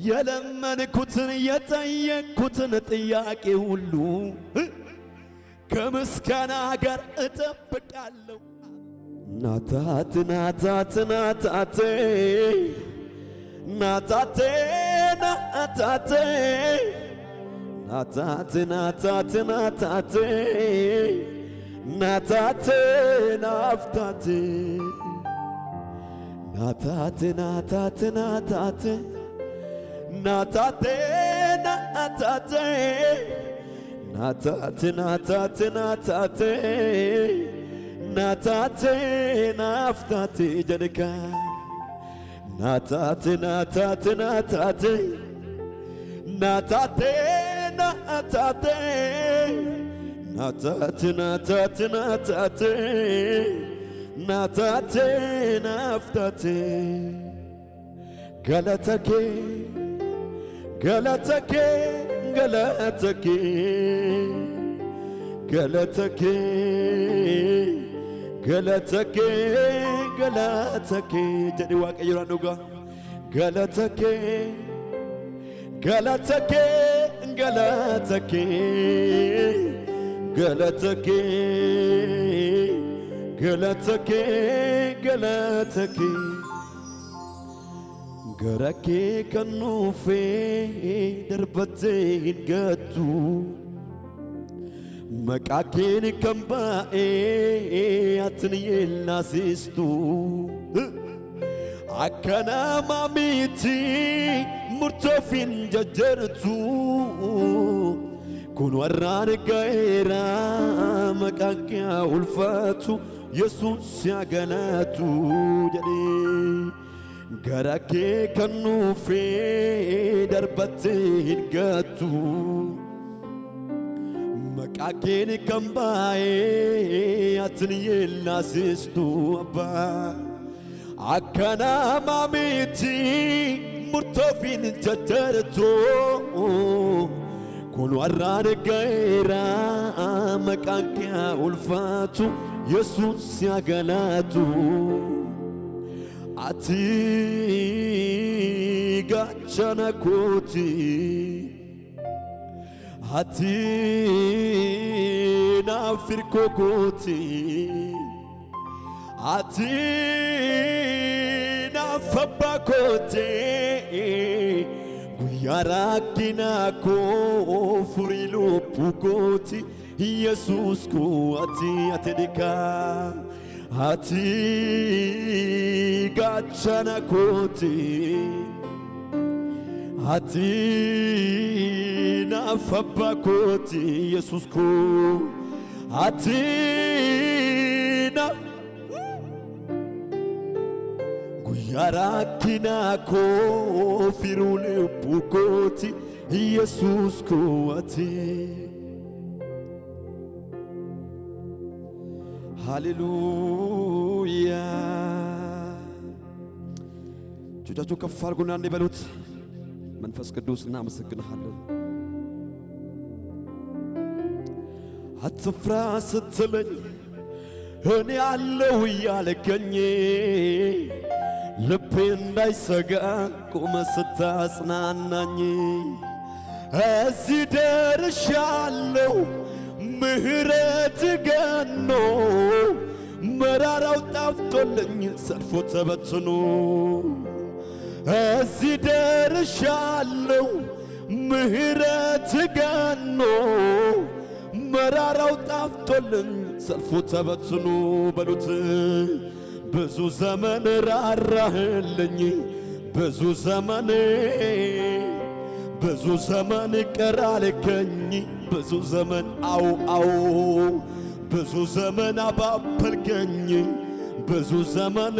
የለመንኩትን የጠየቅኩትን ጥያቄ ሁሉ ከምስጋና ጋር እጠብቃለሁ። ናታት ናታት ናታቴ ናታቴ ናታቴ ናታት ናታት ናታቴ ናታቴ ናፍታቴ ናታት ናታት ናታቴ ናታቴ ናታቴ ናታት ናታት ናታቴ ናታቴ ናፍታቴ ጀደካ ናታት ናታት ናታቴ ናታቴ ናታቴ ናታት ናታት ናታቴ ናታቴ ናፍታቴ ገለተኬ ገለተኬ ገለተኬ ገለተኬ ገለተኬ ገለተኬ ጀዲ ዋቀይራ ኑጋ ገለተኬ ገለተኬ ገለተኬ ገለተኬ ገለተኬ ገለተኬ ገረኬ ከኑፌ ደርበቴ ገቱ መቃኬን ከምባኤ አትንየላሲስቱ አከና ማሚቲ ሙርቶፊን ጀጀርቱ ኩን ወራን ጋኤራ መቃቂያ ውልፈቱ ኢየሱስ ሲያገለቱ ጀዴ ገረኬ ከኑፌ ደርበቴ ገቱ መቃኬን ከምባኤ አትንየላሲስቱ አባ አከና ማሚቲ ሙርቶፊን ጀጀርቱ ኩን ወራን ጋኤራ መቃቂያ ውልፋቱ ኢየሱስ ሲያገለቱ አቲ ጋቻና ኮቲ አቲ ናፍርኮ ኮቲ አቲ ናፈባ ኮቲ ጉያራኪና ኮ ፍሪሉ ፑኮቲ ኢየሱስ ኮ አቲ አቴዲካ አቲ ጋቻና ኮቲ አቲ ናፈባ ኮቲ ኢየሱስ ኮ አቲ ና ጉያራኪና ኮ ፊሩል ፑኮቲ ኢየሱስ ኮ አቲ ሃሌሉያ እጆቻችሁ ከፍ አድርጉና እንበሉት። መንፈስ ቅዱስ እናመሰግንሃለን። አትፍራ ስትለኝ እኔ አለሁ እያልከኝ ልቤ እንዳይሰጋ ቆመ ስታጽናናኝ እዚህ ደርሻለሁ ምህረት ገኖ መራራው ጣፍቶልኝ ሰልፎ ተበትኖ እዚህ ደርሻለሁ ምህረት ገኖ መራራው ጣፍቶልኝ ሰልፎ ተበትኖ በሉት ብዙ ዘመን ራራህልኝ ብዙ ዘመን ቀራልከኝ ብዙ ዘመን አው ብዙ ዘመን አባበልከኝ ብዙ ዘመን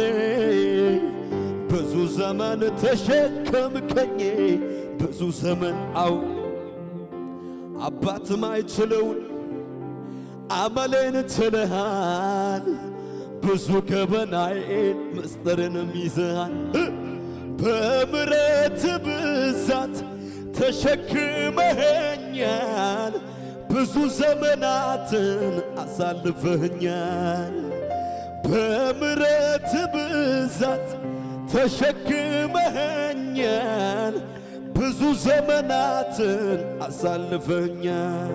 ተሸከምከኝ ብዙ ዘመን አባት ማይችለውን አመሌን ችለሃል ብዙ ገበናዬን ምስጢርንም ይዘሃል በምሕረት ብዛት ተሸክመኸኛል ብዙ ዘመናትን አሳልፈኸኛል በምሕረት ብዛት ተሸክመኸኛል ብዙ ዘመናትን አሳልፈኛል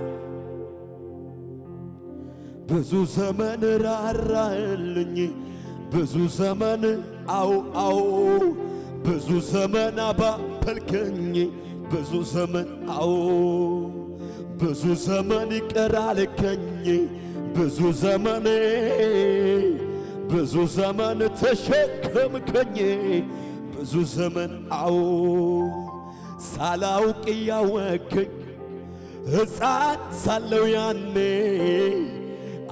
ብዙ ዘመን ራራልኝ ብዙ ዘመን አው ብዙ ዘመን አባበልከኝ ብዙ ዘመን ብዙ ዘመን ይቀራልከኝ ብዙ ዘመን ተሸከምከኝ ብዙ ዘመን ሳላውቅ ያወከኝ ሕፃን ሳለው ያኔ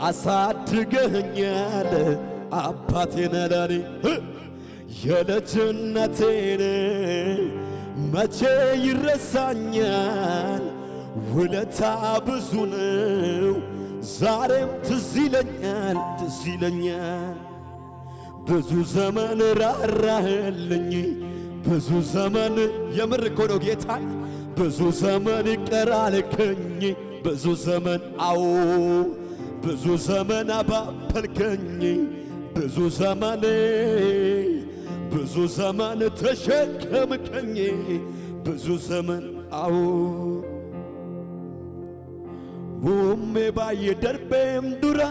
አሳድገኸኛል አባቴ ነህ ለኔ የልጅነቴን መቼ ይረሳኛል ውለታ ብዙ ነው ዛሬም ትዝ ይለኛል ብዙ ዘመን ራራህልኝ ብዙ ዘመን የምር እኮ ነው ጌታ ብዙ ዘመን ይቀራልከኝ ብዙ ዘመን ብዙ ዘመን አባበልከኝ ብዙ ዘመን ተሸከምከኝ ብዙ ዘመን ሙሜ ባየ ደርቤም ዱራ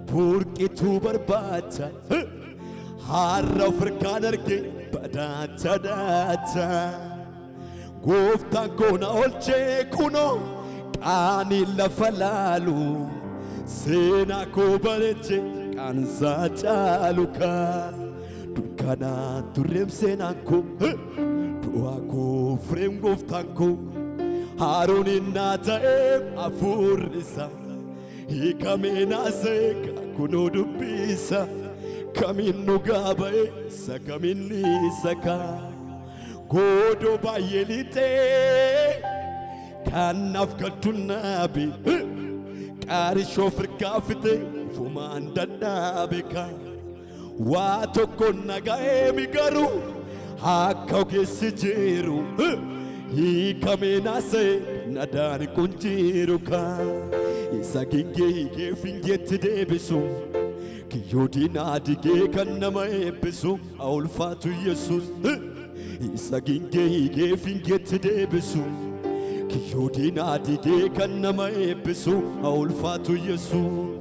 ቡርቂቱ በርባቻ ሃራው ፍርካን አርጌ በዳቻ ጎፍታን ኮና ኦልቼ ኩኖ ቃኒ ለፈላሉ ሴና ኮ በለቼ ቃንሳ ጫሉካ ዱካና ቱሬም ሴናንኮ ዱዋኮ ፍሬም ጎፍታንኮ ሃሩንና ta'eem afurrisa hiikameen aseeka kunoo dubbisa kamiin dhugaa ba'eessa kamiin dhiisa goodoo baay'ee lixee kannaaf kaddunnaabe qaarishoo firkaafite fumaan dadhaabe waa tokko naga'ee migaru akka ogeessi jiru hiikameenase nadaan kunjiruka isa gingee fingeetti deebisu kiyyoo diinaa digee kan nama eebbisu ulfaatu Yesuus isa gingee fingeetti deebisu kiyyoo diinaa digee kan nama eebbisu ulfaatu Yesuus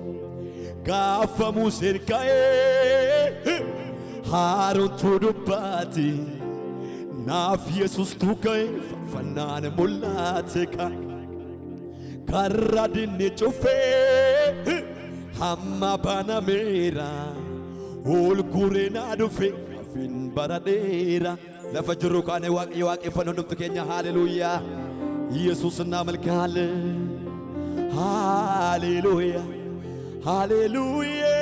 gaafa Museen ka'ee Haaroontu dubbaati naaf Yesuus tuuka'e fannaan mul'ate karra dinni cufee hamma banameera ol gureenaa dhufe afin baradeera lafa jirru kaane waaqeffannoo dhumtu keenya haleluuyaa Yesuus እናመልክሃለን haleluuyaa haleluuyaa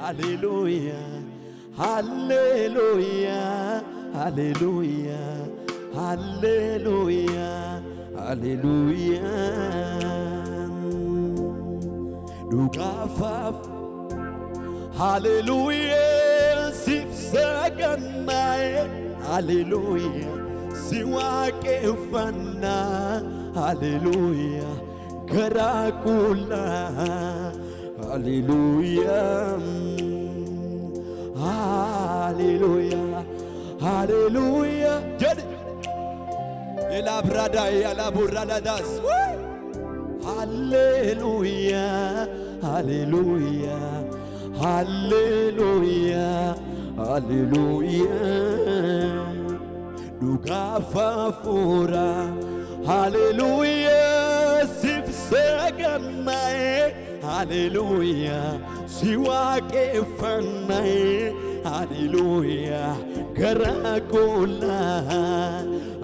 haleluuyaa haleluuyaa haleluuyaa haleluuyaa haleluuyaa dhugaafaf haleluuyaa siif sagannaaye haleluuyaa si waaqeffannaa haleluuyaa garaa qullaa haleluuyaa haleluuyaa haleluuyaa jedhe elabrada yalaburadadas haleluuyaa haleluuyaa haleluuyaa haleluuyaa dhugaafafura haleluuyaa siif sagannaaye haleluuyaa si waaqeffannaaye haleluuyaa garaa qullaa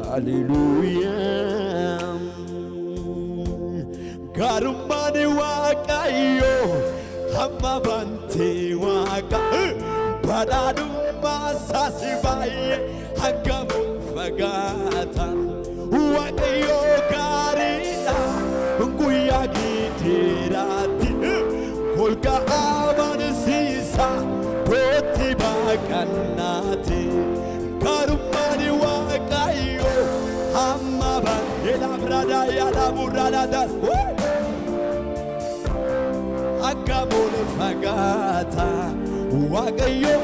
haleluuyaa garummaan waaqayyoo hamma bantee waaqa badhaadhummaa isaasi baay'ee hangamu fagaata waaqayyoo gaariidha guyyaa gidiraatti golga amansiisa bootti baaqannaati garummaan waaqayyoo hamma bantee labrada yalaburadadas hangamu fagaata waaqayyoo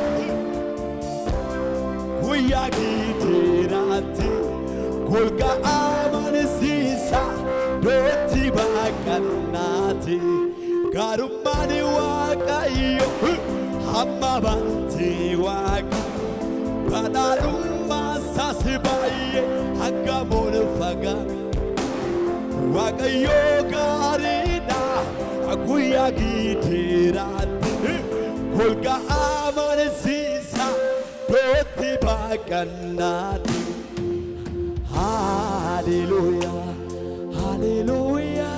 guyyaa guyyaa giddiraatti golga amansiisa dootti baaqannaati gaarummaan waaqayyo hamma banti waaqa badhaadhummaa isaas baay'ee hanga moona fagaa waaqayyo gaariidha guyyaa giddiraatti golga amansiisa dootti baaqannaati. Hallelujah, hallelujah.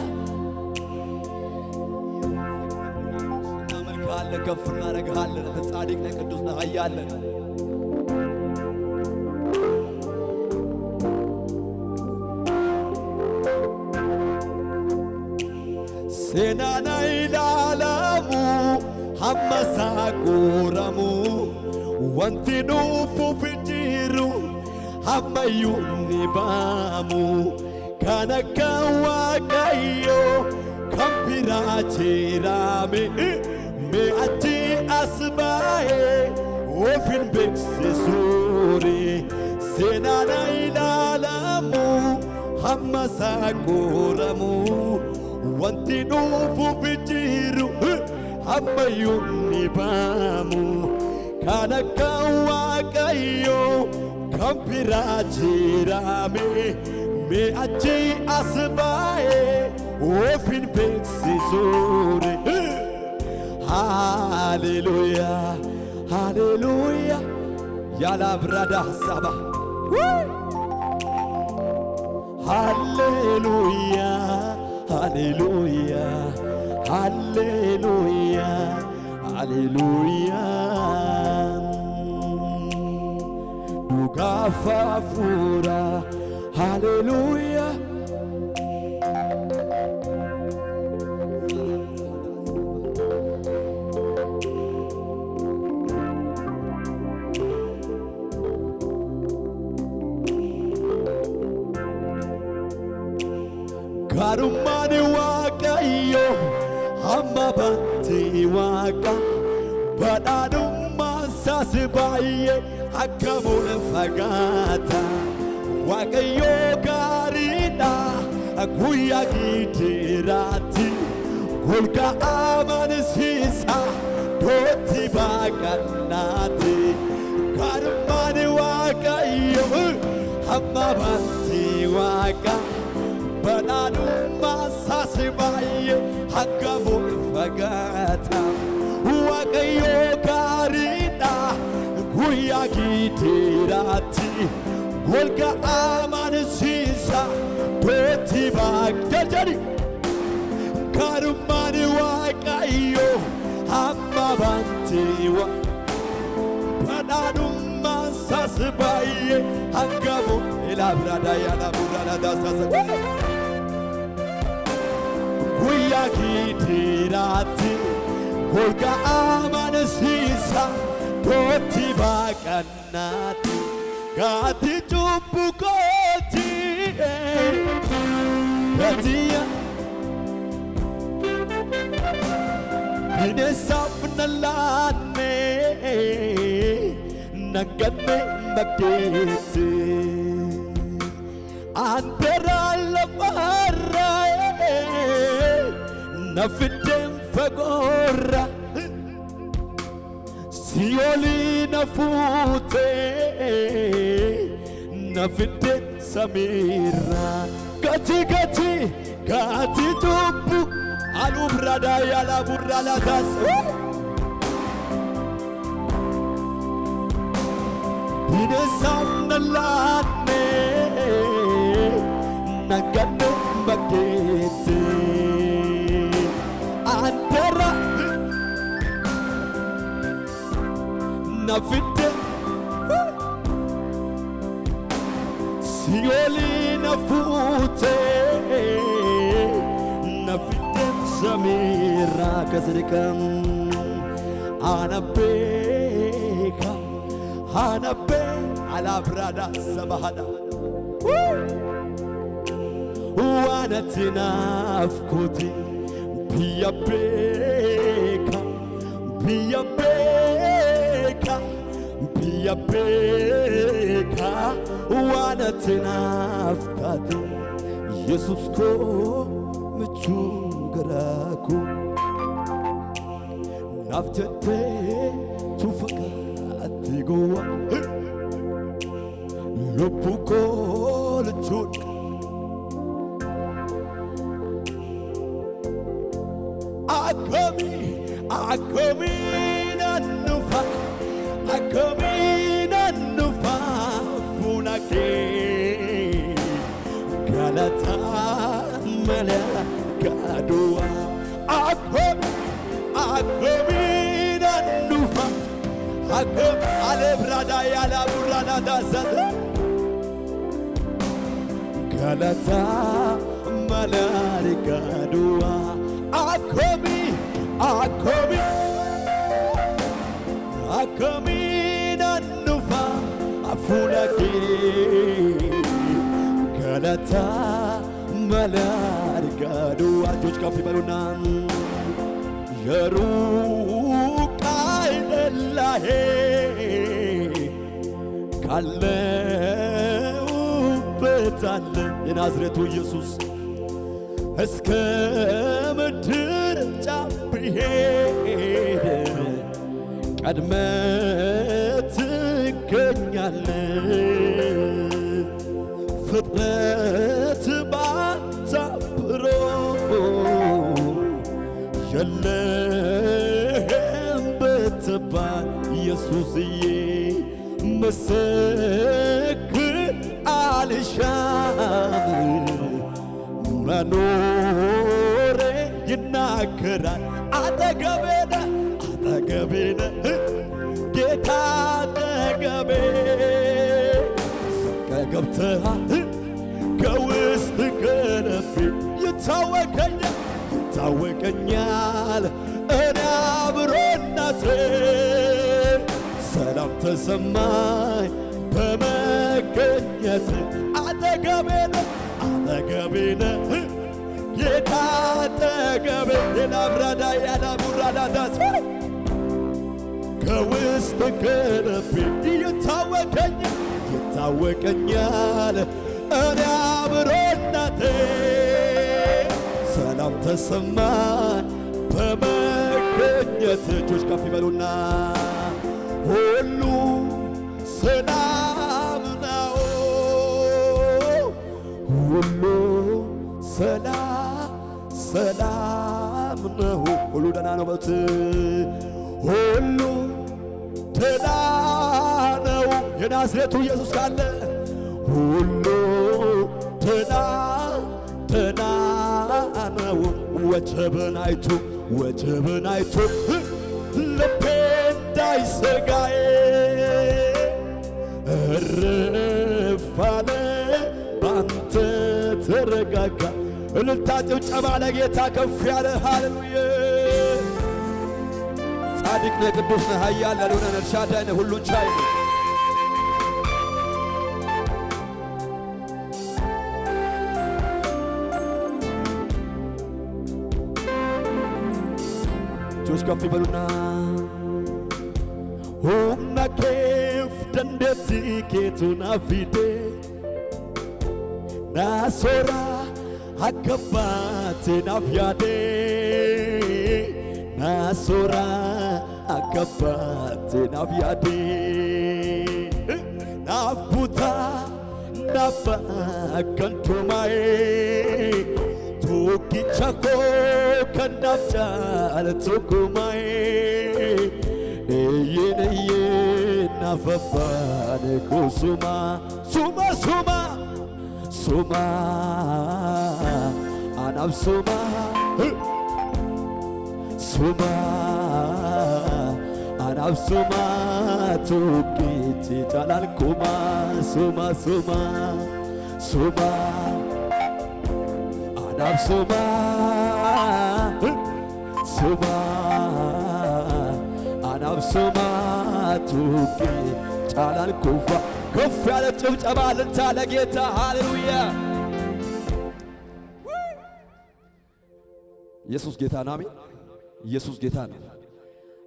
እናመልክሃለን ከፍ እናደርግሃለን አንተ ጻድቅ ነህ ቅዱስ ነህ ኃያል ነህ ሴናና ኢላላሙ ሐመሳ ቆራሙ ወንቲ ዱፉፍ ጅሩ hammayuuni baamu kana kan waaqayyo kan biraa jiraame mee achi as baa'e ofin beeksisuure seenaan ilaalamu hamma isaa qoramu wanti dhufuuf jiru hammayuuni baamu kana kan waaqayyo kan biraa jiraame mee achi as baa'e ofin beeksisuure. Hallelujah, hallelujah. Yala brada saba. Hallelujah, hallelujah, hallelujah, hallelujah. Gafafura, hallelujah. Karumani waaqayyo hamma banti waaqa badhaadhummaa isaas baay'ee akka moona fagaata waaqayyo gaariidha guyyaa giddiraatti golga amansiisa dootti baaqannaati karummaan waaqayyo hamma banti waaqa badhaadhummaa isaas baay'ee akka moona fagaata waaqayyo gaariidha guyyaa giddiraatti golga amansiisa dootti baaqannaati karummaan waaqayyo hamma banti badhaadhummaa isaas baay'ee hanga moona fagaata guyyaa giddiraatti golga amansiisa dootti baaqannaati gaati cubbu kooti gatiya bineensaf na laanne naganne maggeesse antera lafarra na fideen fagoorra sioli na fuute na fideen samiirra gati gati gati cubbu alubrada yala burrala das bineensaf na laanne naganne maggeesse antera na fideen sioli na fuute na fideen samiirra kasrikan anabeka anabe alabrada sabahada wanatinafkuti biyya beeka yabbeka wanatinafkati Yesus ko michu garaku naftete tufakati goa lupuko lechut akami nanufa funake galata malaka dua akami nanufa alebrada yala burana dasata galata malaka dua akami nanufa funake galata malaka dua እጆች ከፍ ይበሉና የሩቅ አይደለህ ካለሁበት አለ የናዝሬቱ ኢየሱስ እስከ ምድር ጫፍ ብሄድ ቀድመህ ትገኛለህ ፍጥረት ባንተ አፍሮ የለህም ብትባል ኢየሱስዬ ምስክር አልሻም መኖሬ ይናገራል አጠገቤ ነህ ጌታ አጠገቤ ገብተሃል ከውስጥ ከልቤ ይታወቀኛል እኔ አብሮነቴ ሰላም ተሰማኝ በመገኘት አጠገቤ ነህ ጌታ አጠገቤ የናብራዳ ያናቡራዳ ዳስ ከውስጥ ከልቤ ይታወቀኛል እኔ አብሮነቴ ሰላም ተሰማኝ በመገኘት እጆች ከፍ ይበሉና ሁሉ ሰላም ነው ሁሉ ሰላም ነው ሁሉ ደህና ነው በሉት ሁሉ ደህና ነው የናዝሬቱ ኢየሱስ ካለ ሁሉ ደህና ነው ወጀብን አይቶ ልቤ እንዳይሰጋዬ እርፍ አለ ባንተ ተረጋጋ እልልታ ጭብጨባ ለጌታ ከፍ ያለ ሃሌሉያ ጻድቅ ነህ ቅዱስ ነህ ኃያል ያልሆነ ኤልሻዳይ ነህ ሁሉን ቻይ ነህ እጆች ከፍ ይበሉና humna keef dandeettii keetu naaf fide naasora akka baate naaf yaade naasora akka baate naaf yaade naaf butaa naaf akkan tumaa'ee tokkicha koo kan naaf jaalatu kumaa'ee Neye nafafane kusuma suma anab suma anab suma tukiti jalal kuma suma anab suma አብሶማቱኪ ጫላል ኩፋ ከፍ ያለ ጭብጨባ ልልታ ለጌታ ሃሌሉያ። ኢየሱስ ጌታ ነው። አሜን። ኢየሱስ ጌታ ነው።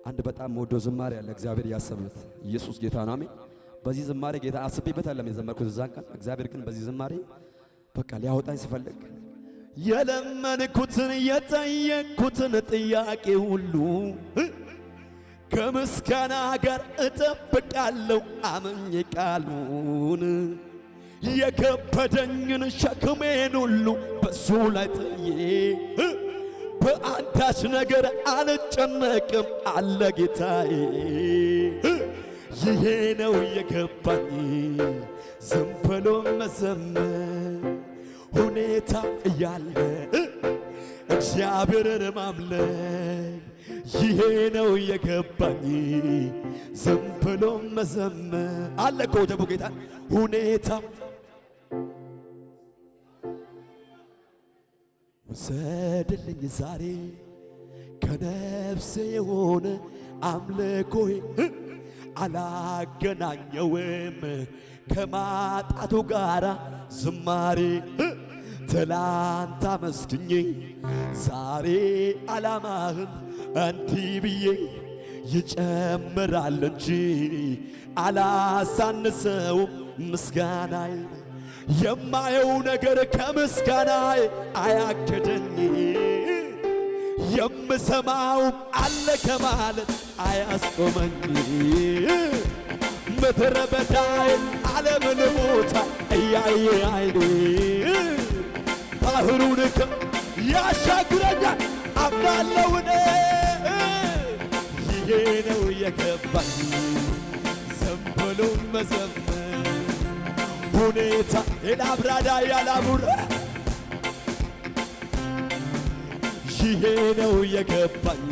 አንድ በጣም ወዶ ዝማሬ ያለ እግዚአብሔር ያሰበት ኢየሱስ ጌታ ነው። አሜን። በዚህ ዝማሬ ጌታ አስቤበት አይደለም የዘመርኩት እዛን ቀን። እግዚአብሔር ግን በዚህ ዝማሬ በቃ ሊያወጣኝ ሲፈልግ የለመንኩትን የጠየቅኩትን ጥያቄ ሁሉ ከምስጋና ጋር እጠብቃለሁ አምኜ ቃሉን የከበደኝን ሸክሜን ሁሉ በሱ ላይ ጥዬ በአንዳች ነገር አልጨነቅም አለ ጌታዬ። ይሄ ነው የገባኝ ዝም ብሎ መዘመር ሁኔታ እያለ እግዚአብሔርን ማምለክ። ይሄ ነው የገባኝ ዝም ብሎ መዘመር አለ እኮ ደግሞ ጌታ ሁኔታ ውሰድልኝ ዛሬ ከነፍሴ የሆነ አምልኮዬ አላገናኘውም ከማጣቱ ጋራ ዝማሬ ትላንት አመስግኜ ዛሬ ዓላማህን እንዲህ ብዬ ይጨምራል እንጂ አላሳንሰውም ምስጋናዬ። የማየው ነገር ከምስጋናዬ አያግደኝ የምሰማውም አለ ከማለት አያስቆመኝ። ምድረ በዳዬን ዓለምን ቦታ እያየ አይኔ ባህሩን ያሻግረኛል አምናለሁ እኔ። ይሄ ነው የገባኝ ዝም ብሎ መዘመር ሁኔታ ኤላብራዳ ያላሙራ። ይሄ ነው የገባኝ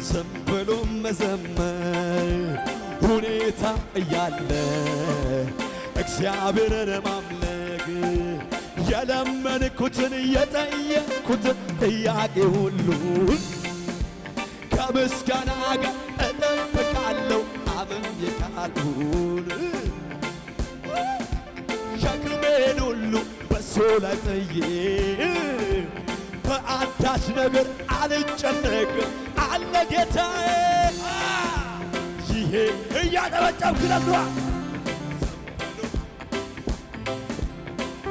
ዝም ብሎ መዘመር ሁኔታ እያለ እግዚአብሔርን ማምለክ። የለመንኩትን የጠየቅኩትን ጥያቄ ሁሉ ከምስጋና ጋር እጠብቃለሁ አምኜ ቃሉን ሸክሜን ሁሉ በሱ ላይ ጥዬ በአንዳች ነገር አልጨነቅም አለ ጌታዬ። ይሄ እያጨበጨብክ ለምኗ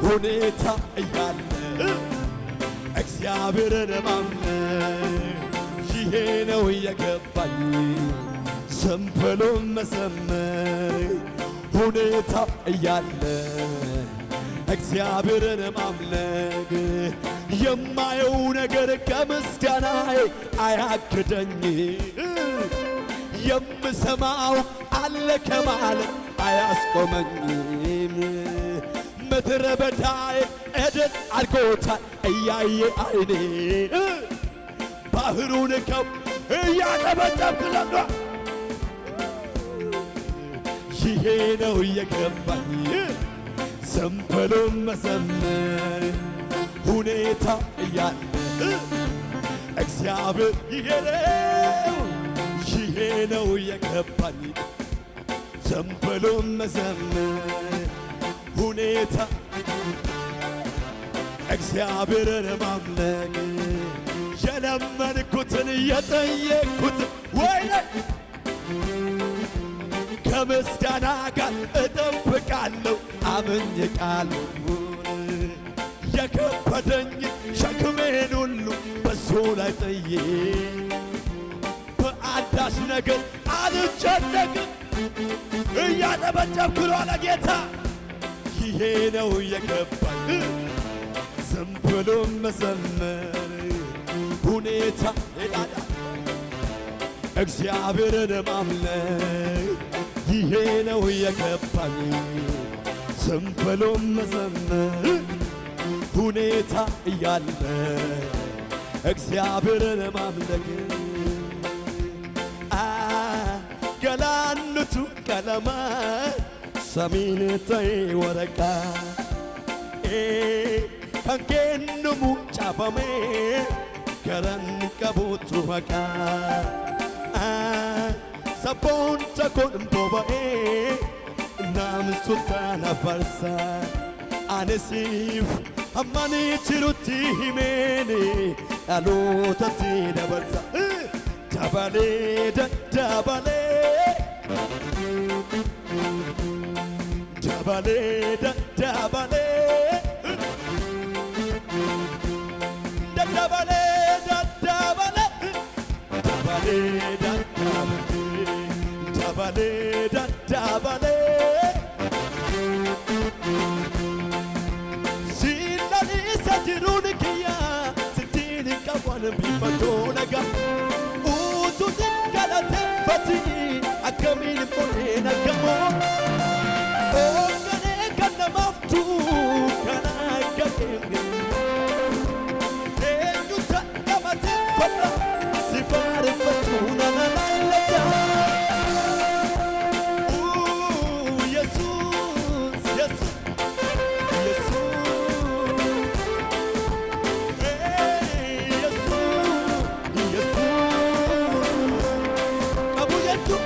ሁኔታ እያለ እግዚአብሔርን ማምለክ። ይሄ ነው የገባኝ ዝም ብሎ መዘመር ሁኔታ እያለ እግዚአብሔርን ማምለክ። የማየው ነገር ከምስጋናዬ አያግደኝ የምሰማው አለ ከማለት አያስቆመኝም። ምድረ በዳዬን ኤደን አድርጎታል እያየ አይኔ ባህሩን እያጨበጨብክ ለምዷ። ይሄ ነው የገባኝ ዝም ብሎ መዘመር ሁኔታ እያለ እግዚአብሔር ይሄ ነው የገባኝ ዝም ብሎ መዘመር ሁኔታ እግዚአብሔርን ማምለክ። የለመንኩትን የጠየቅኩትን ወይኔ ከምስጋና ጋር እጠብቃለሁ አምኜ ቃሉን የከበደኝ ሸክሜን ሁሉ በሱ ላይ ጥዬ በአንዳች ነገር አልጨነቅም እያጨበጨብኩ ነው ለጌታ። ይሄ ነው የገባኝ ዝም ብሎ መዘመር ሁኔታ ሄዳዳ እግዚአብሔርን ማምለክ። ይሄ ነው የገባኝ ዝም ብሎ መዘመር ሁኔታ እያለ እግዚአብሔርን ማምለክ። ገላንቱ ቀለማ ሰሚን ተይ ወረቃ ከንኬንሙ ጫፈሜ ገረን ቀቡቱ መቃ ሰቦን ተኮን ቦባኤ ናምሱታና ፈርሳ አነሲፍ አማኒ ችሩቲ ሂሜኔ ዳሎተቲ ደበርሳ ዳባሌ ደዳባሌ Dabale, dabale, dabale, dabale, dabale, dabale. Silani sajiruni kiya, sitini kawan bifadonaga. Utu zikala tefati, akamil morena kamo. Ogane kana maftu, kana gagenge. Enyuta kama tefata, sifare fatuna na nalata. Jesus, Jesus, Jesus. Hey, Jesus, Jesus. Kabu yetu.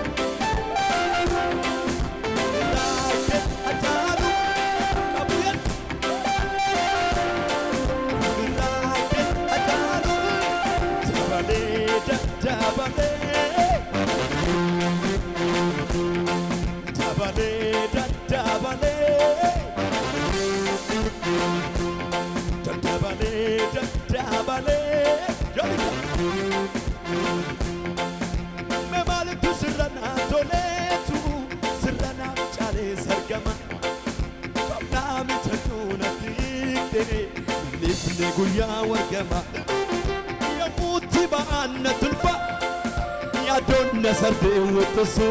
Guyyaa wargama yamuutti ba'aanna tulfa yaadonna sarbee wexxasu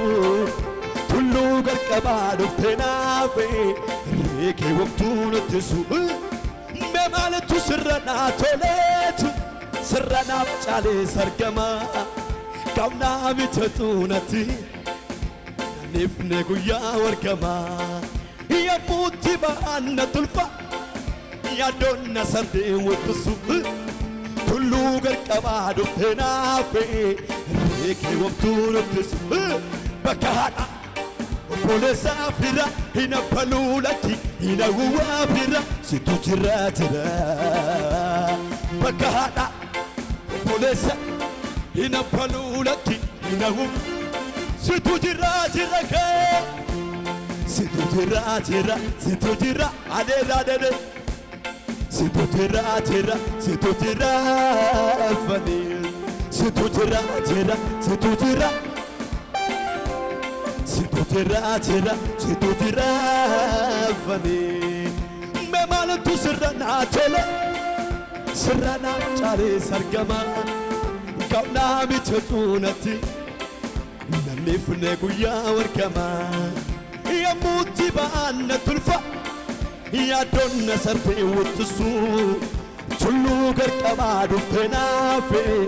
tulluu qarqabaa dhuftee naafee reekee waqtuu nuttisu mee maaltu sirra naa toleetu sirra naaf caalee sargama qaamnaa bitatu natti nifne guyyaa wargama yamuutti ba'aanna tulfa yaadonna sarbee wexxasu tulluu qarqabaa dhuftee naafee reekee waqtuu nuttisu bakka haadha obboleessaa fira hin abbaluu lakki hin hawwaa fira situ jira bakka haadha obboleessaa hin abbaluu lakki hin hawwaa situ jira kee situ jira adeedee situ jira fanii situ jira fanii mee maaltu sirra naa tole sirra naa caalee sargama qaamnaa bitatu natti nannifne guyyaa wargama yammuutti ba'aanna tulfa yaadonna sarbee wexxasu tulluu qarqabaa dhuftee naafee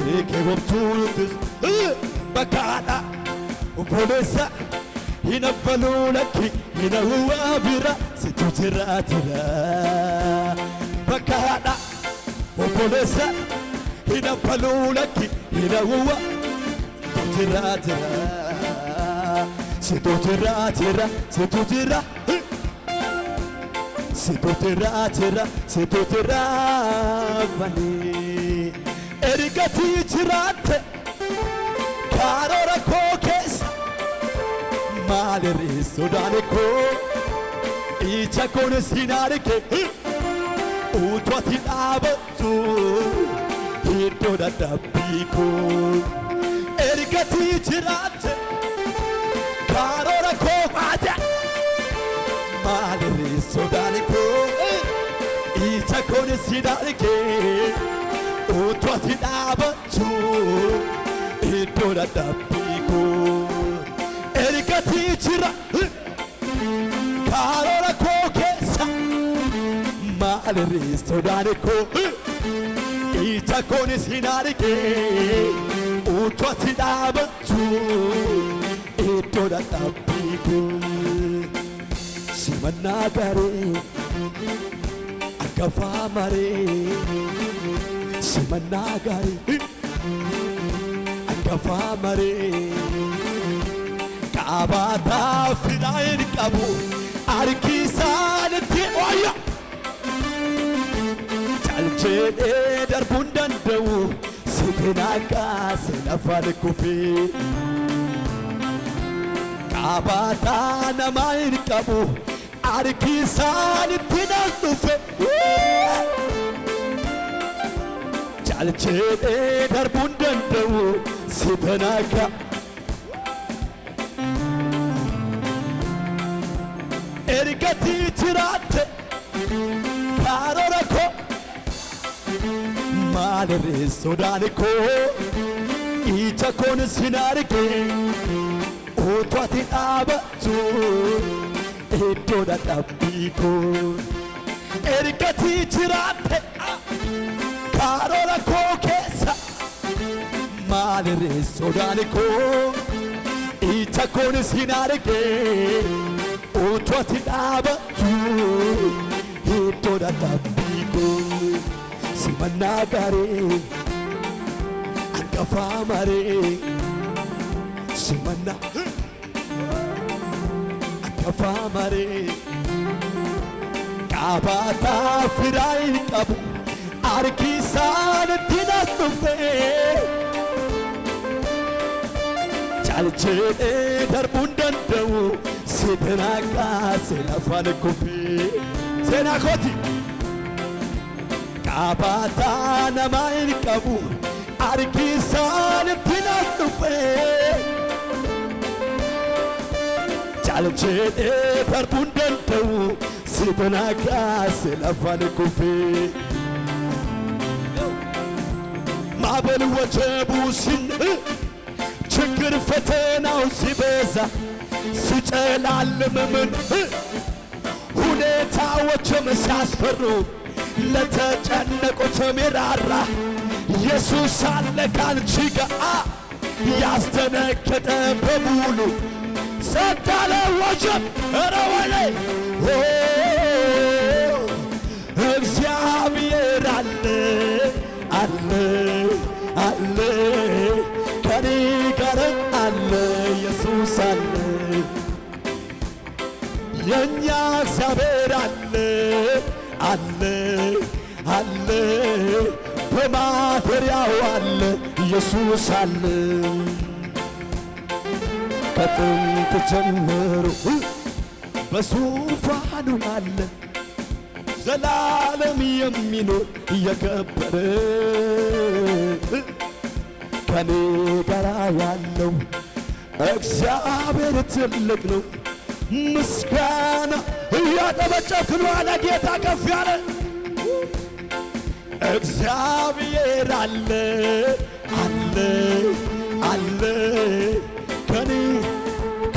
reekee waqtuu nuttisu bakka haadha obboleessaa hin abbaluu lakki hin hawwaa bira situ jira bakka haadha obboleessaa hin abbaluu lakki hin hawwaa situ jira situ jira fanii ergatii jiraatte karoora koo keessa maalirri sodaane koo ija koon siin arge utuu ati dhaabattu iddoo dadhabbii koo ergatii jiraatte karoora koo maate maalirri sodaane koo ija koon siin arge utuu ati dhaabattu iddoo dadhabbii koo ergatii jira karoora koo keessa maalirri sodaane koo ija koon siin arge utuu ati dhaabattu iddoo dadhabbii koo simannaa gaarii akka faamaree simannaa gaarii akka faamaree qaabataa firaa hin qabu harkisaanitti ooya calcheedhee darbuun danda'u sitiin akkaase lafaan kufee qaabataa namaa hin qabu አርኪሳን ትናንዱፌ ጫልቼኔ ደርቡን ደንደው ሲተናካ ኤርገቲ ትራቴ ካሮረኮ ማለሬ ሶዳንኮ ኢቸኮን ሲናርጌ ኦቷቲ ዳበቱ ኢዶዳ ዳቢኮ ኤርገቲ ትራቴ ካሮረኮ ኬሳ ማለሬ ሶዳንኮ ኢቸኮን ሲናርጌ ኦቷቲ ዳበቱ ኢዶዳ ዳቢኮ ሲመናጋሬ አንቀፋ ማሬ ሲመና አንቀፋ ማሬ ቃባታ ፍራይ ቀቡ አርኪሳን ትናስቱፌ ጫልቼኔ ደርቡን ደንደው ሲተናቃ ሲላፋን ኩፌ ሴናኮቲ ቃባታ ነማይን ቀቡ አርኪሳን ትናስቱፌ ጫልቼኔ ደርቡን ደንደው ሲተናቃ ሲላፋን ኩፌ ማዕበል ወጀቡ ችግር ፈተናው ሲበዛ ሲጨላልም ምን ሁኔታዎችም ሲያስፈሩ ለተጨነቁት ሚራራ ኢየሱስ አለ ካንቺ ጋር ያስደነገጠ በሙሉ ሰዳለ ወጀብ ረወለይ እግዚአብሔር አለ አለ አለ ከኔ ጋር አለ ኢየሱስ አለ የኛ እግዚአብሔር አለ አለ አለ በማደሪያው አለ ኢየሱስ አለ ከጥንት ጀምሮ በዙፋኑ አለ ዘላለም የሚኖር የከበረ ከኔ ጋር ያለው እግዚአብሔር ትልቅ ነው። ምስጋና እያጨበጨብክ ነው አለ ጌታ ከፍ ያለ እግዚአብሔር አለ አለ አለ ከኔ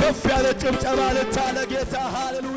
ከፍ ያለ ጭብጨባ ለጌታ ሃሌሉያ